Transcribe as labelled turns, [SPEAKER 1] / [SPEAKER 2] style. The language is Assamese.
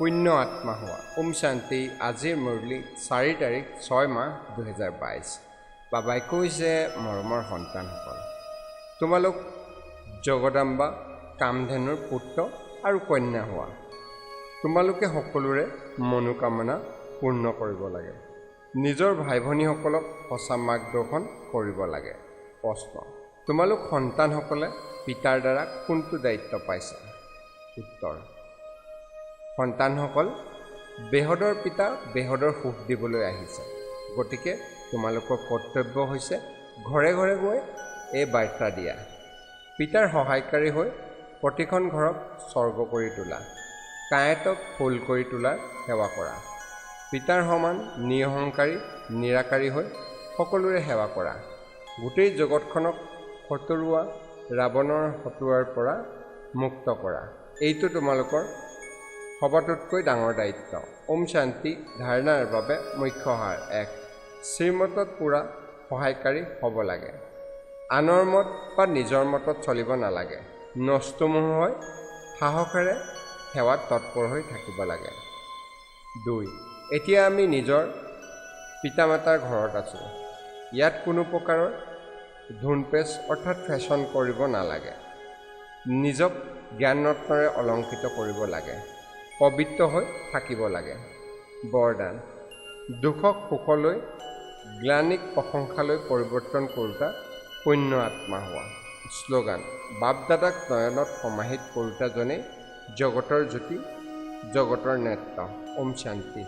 [SPEAKER 1] পুণ্য আত্মা হোৱা। ওম শান্তি। আজিৰ মুৰলী 4 তাৰিখ 6 মাহ 2022। বাবাই কৈছে, মৰমৰ সন্তানসকল, তোমালোক জগদম্বা কামধেনুৰ পুত্ৰ আৰু কন্যা হোৱা। তোমালোকে সকলোৰে মনোকামনা পূৰ্ণ কৰিব লাগে। নিজৰ ভাই ভনীসকলক সঁচা মাৰ্গদৰ্শন কৰিব লাগে। প্ৰশ্ন, তোমালোক সন্তানসকলে পিতাৰ দ্বাৰা কোনটো দায়িত্ব পাইছা? উত্তৰ, সন্তানসকল বেহদৰ পিতা বেহদৰ সুখ দিবলৈ আহিছে। গতিকে তোমালোকৰ কৰ্তব্য হৈছে ঘৰে ঘৰে গৈ এই বাৰ্তা দিয়া। পিতাৰ সহায়কাৰী হৈ প্ৰতিখন ঘৰক স্বৰ্গ কৰি তোলা, কাঁয়েতক ফুল কৰি তোলাৰ সেৱা কৰা। পিতাৰ সমান নিৰহংকাৰী নিৰাকাৰী হৈ সকলোৰে সেৱা কৰা। গোটেই জগতখনক হতৰুৱা ৰাৱণৰ হতুৱাৰ পৰা মুক্ত কৰা। এইটো তোমালোকৰ সবাতোতকৈ ডাঙৰ দায়িত্ব। ওম শান্তি। ধাৰণাৰ বাবে মুখ্য সাৰ 1, শ্ৰীমতত পূৰা সহায়কাৰী হ'ব লাগে। আনৰ মত বা নিজৰ মতত চলিব নালাগে। নষ্টমোহ হৈ সাহসেৰে সেৱাত তৎপৰ হৈ থাকিব লাগে। 2, এতিয়া আমি নিজৰ পিতামাতাৰ ঘৰত আছোঁ। ইয়াত কোনো প্ৰকাৰৰ ধুনপেচ অৰ্থাৎ ফেশ্বন কৰিব নালাগে। নিজক জ্ঞান ৰত্নৰে অলংকৃত কৰিব লাগে। পবিত্ৰ হৈ থাকিব লাগে। বৰদান, দুখক সুখলৈ, গ্লানিক প্ৰশংসালৈ পৰিৱৰ্তন কৰোঁতা পুণ্য আত্মা হোৱা। শ্লোগান, বাপদাদাক নয়নত সমাহিত কৰোঁতাজনেই জগতৰ জ্যোতি, জগতৰ নেত্ৰ। ওম শান্তি।